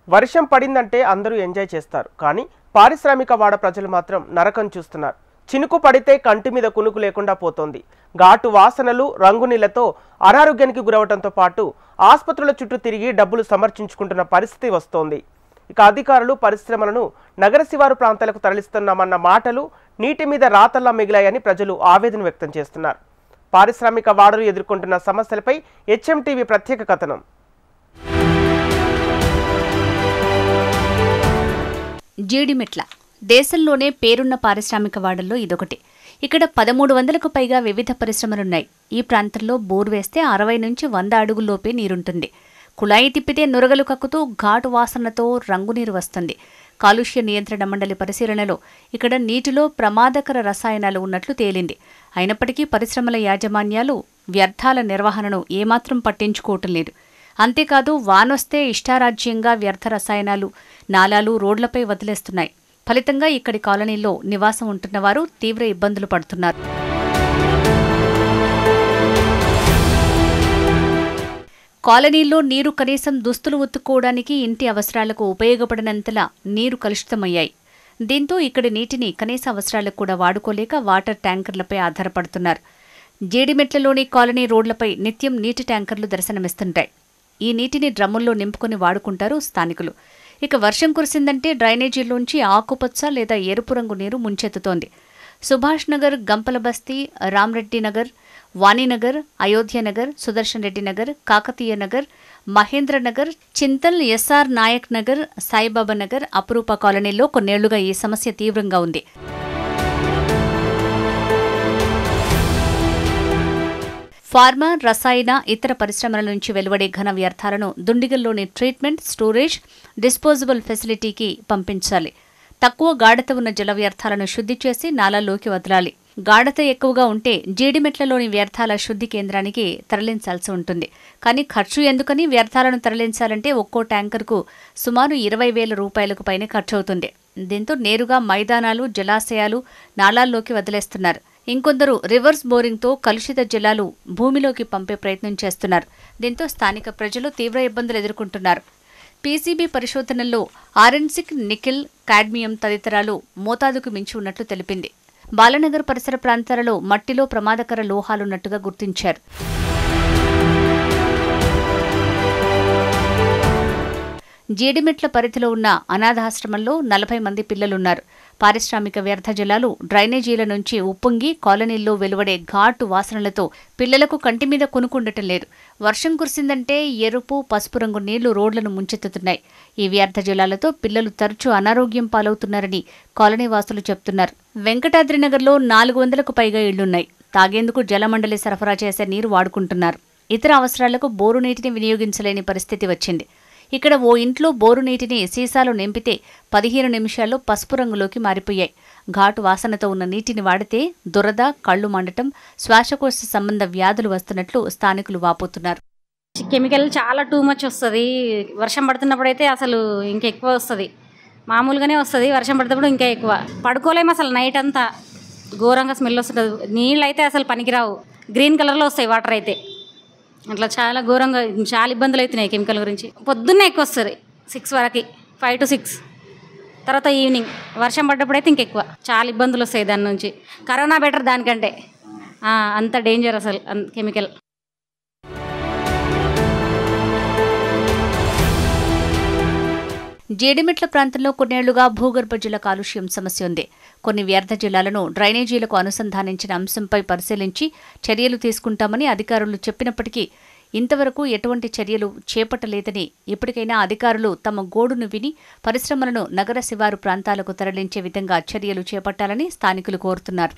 వర్షం పడిందంటే అందరూ ఎంజాయ్ చేస్తారు, కానీ పారిశ్రామిక వాడ ప్రజలు మాత్రం నరకం చూస్తున్నారు. చినుకు పడితే కంటి మీద కునుకు లేకుండా పోతోంది. ఘాటు వాసనలు, రంగునీళ్లతో అనారోగ్యానికి గురవడంతో పాటు ఆసుపత్రుల చుట్టూ తిరిగి డబ్బులు సమర్పించుకుంటున్న పరిస్థితి వస్తోంది. ఇక అధికారులు పరిశ్రమలను నగర శివారు ప్రాంతాలకు తరలిస్తున్నామన్న మాటలు నీటి మీద రాతల్లా మిగిలాయని ప్రజలు ఆవేదన వ్యక్తం చేస్తున్నారు. పారిశ్రామిక వాడలు ఎదుర్కొంటున్న సమస్యలపై హెచ్ఎంటీవీ ప్రత్యేక కథనం. జీడిమెట్ల దేశంలోనే పేరున్న పారిశ్రామిక వాడల్లో ఇదొకటి. ఇక్కడ 1300కు పైగా వివిధ పరిశ్రమలున్నాయి. ఈ ప్రాంతంలో బోర్ వేస్తే 60 నుంచి 100 అడుగుల్లోపే నీరుంటుంది. కుళాయి తిప్పితే నురగలు కక్కుతూ ఘాటు వాసనతో రంగునీరు వస్తుంది. కాలుష్య నియంత్రణ మండలి పరిశీలనలో ఇక్కడ నీటిలో ప్రమాదకర రసాయనాలు ఉన్నట్లు తేలింది. అయినప్పటికీ పరిశ్రమల యాజమాన్యాలు వ్యర్థాల నిర్వహణను ఏమాత్రం పట్టించుకోవటం లేదు. అంతేకాదు, వానొస్తే ఇష్టారాజ్యంగా వ్యర్థ రసాయనాలు, నాలాలు రోడ్లపై వదిలేస్తున్నాయి. ఫలితంగా ఇక్కడి కాలనీల్లో నివాసం ఉంటున్నవారు తీవ్ర ఇబ్బందులు పడుతున్నారు. కాలనీల్లో నీరు కనీసం దుస్తులు ఉత్తుకోవడానికి, ఇంటి అవసరాలకు ఉపయోగపడినంతలా నీరు కలుషితమయ్యాయి. దీంతో ఇక్కడి నీటిని కనీస అవసరాలకు కూడా వాడుకోలేక వాటర్ ట్యాంకర్లపై ఆధారపడుతున్నారు. జీడిమెట్లలోని కాలనీ రోడ్లపై నిత్యం నీటి ట్యాంకర్లు దర్శనమిస్తుంటాయి. ఈ నీటిని డ్రమ్ముల్లో నింపుకొని వాడుకుంటారు స్థానికులు. ఇక వర్షం కురిసిందంటే డ్రైనేజీల్లోంచి ఆకుపచ్చ లేదా ఎరుపు రంగు నీరు ముంచెత్తుతోంది. సుభాష్ నగర్, గంపల బస్తీ, రామ్రెడ్డి నగర్, వాణినగర్, అయోధ్యనగర్, సుదర్శన్ రెడ్డి నగర్, కాకతీయ నగర్, మహేంద్ర నగర్, చింతల్, ఎస్ఆర్ నాయక్ నగర్, సాయిబాబా నగర్, అపురూప కాలనీల్లో కొన్నేళ్లుగా ఈ సమస్య తీవ్రంగా ఉంది. ఫార్మా, రసాయన, ఇతర పరిశ్రమల నుంచి వెలువడే ఘన వ్యర్థాలను దుండిగల్లోని ట్రీట్మెంట్, స్టోరేజ్, డిస్పోజబుల్ ఫెసిలిటీకి పంపించాలి. తక్కువ గాఢత ఉన్న జల వ్యర్థాలను శుద్ధి చేసి నాలాల్లోకి వదలాలి. గాఢత ఎక్కువగా ఉంటే జీడిమెట్లలోని వ్యర్థాల శుద్ధి కేంద్రానికి తరలించాల్సి ఉంటుంది. కానీ ఖర్చు ఎందుకని? వ్యర్థాలను తరలించాలంటే ఒక్కో ట్యాంకర్కు సుమారు 20,000 రూపాయలకు పైనే ఖర్చవుతుంది. దీంతో నేరుగా మైదానాలు, జలాశయాలు, నాలాల్లోకి వదిలేస్తున్నారు. ఇంకొందరు రివర్స్ బోరింగ్తో కలుషిత జలాలు భూమిలోకి పంపే ప్రయత్నం చేస్తున్నారు. దీంతో స్థానిక ప్రజలు తీవ్ర ఇబ్బందులు ఎదుర్కొంటున్నారు. పీసీబీ పరిశోధనల్లో ఆరెన్సిక్, నికెల్, కాడ్మియం తదితరాలు మోతాదుకు మించి ఉన్నట్లు తెలిపింది. బాలనగర్ పరిసర ప్రాంతాలలో మట్టిలో ప్రమాదకర లోహాలున్నట్టుగా గుర్తించారు. జీడిమెట్ల పరిధిలో ఉన్న అనాథాశ్రమంలో 40 మంది పిల్లలున్నారు. పారిశ్రామిక వ్యర్థ జలాలు డ్రైనేజీల నుంచి ఉప్పొంగి కాలనీల్లో వెలువడే ఘాటు వాసనలతో పిల్లలకు కంటి మీద కొనుక్కుండటం లేదు. వర్షం కురిసిందంటే ఎరుపు, పసుపు రంగు నీళ్లు రోడ్లను ముంచెత్తుతున్నాయి. ఈ వ్యర్థ జలాలతో పిల్లలు తరచూ అనారోగ్యం పాలవుతున్నారని కాలనీ వాసులు చెప్తున్నారు. వెంకటాద్రినగర్లో 400కు పైగా ఇళ్లున్నాయి. తాగేందుకు జలమండలి సరఫరా చేసే నీరు వాడుకుంటున్నారు. ఇతర అవసరాలకు బోరు నీటిని వినియోగించలేని పరిస్థితి వచ్చింది. ఇక్కడ ఓ ఇంట్లో బోరు నీటిని సీసాలో నింపితే 15 నిమిషాల్లో పసుపు రంగులోకి మారిపోయాయి. ఘాటు వాసనతో ఉన్న నీటిని వాడితే దురద, కళ్లు మండటం, శ్వాసకోశ సంబంధ వ్యాధులు వస్తున్నట్లు స్థానికులు వాపోతున్నారు. కెమికల్ చాలా టూ మచ్ వస్తుంది. వర్షం పడుతున్నప్పుడైతే అసలు ఇంకా ఎక్కువ వస్తుంది. మామూలుగానే వస్తుంది, వర్షం పడుతున్నప్పుడు ఇంకా ఎక్కువ. పడుకోలేము అసలు. నైట్ అంతా ఘోరంగా స్మెల్ వస్తుంది. నీళ్ళు అయితే అసలు పనికిరావు. గ్రీన్ కలర్లో వస్తాయి వాటర్ అయితే. అట్లా చాలా ఘోరంగా, చాలా ఇబ్బందులు అవుతున్నాయి కెమికల్ గురించి. పొద్దున్నే ఎక్కువ వస్తుంది 6 వరకు, 5 to 6. తర్వాత ఈవినింగ్ వర్షం పడ్డప్పుడైతే ఇంకెక్కువ. చాలా ఇబ్బందులు వస్తాయి దాని నుంచి. కరోనా బెటర్ దానికంటే. అంత డేంజర్ అసలు కెమికల్. జీడిమెట్ల ప్రాంతంలో కొన్నేళ్లుగా భూగర్భ జల కాలుష్యం సమస్య ఉంది. కొన్ని వ్యర్థ జలాలను డ్రైనేజీలకు అనుసంధానించిన అంశంపై పరిశీలించి చర్యలు తీసుకుంటామని అధికారులు చెప్పినప్పటికీ ఇంతవరకు ఎటువంటి చర్యలు చేపట్టలేదని, ఇప్పటికైనా అధికారులు తమ గోడును విని పరిశ్రమలను నగర శివారు ప్రాంతాలకు తరలించే విధంగా చర్యలు చేపట్టాలని స్థానికులు కోరుతున్నారు.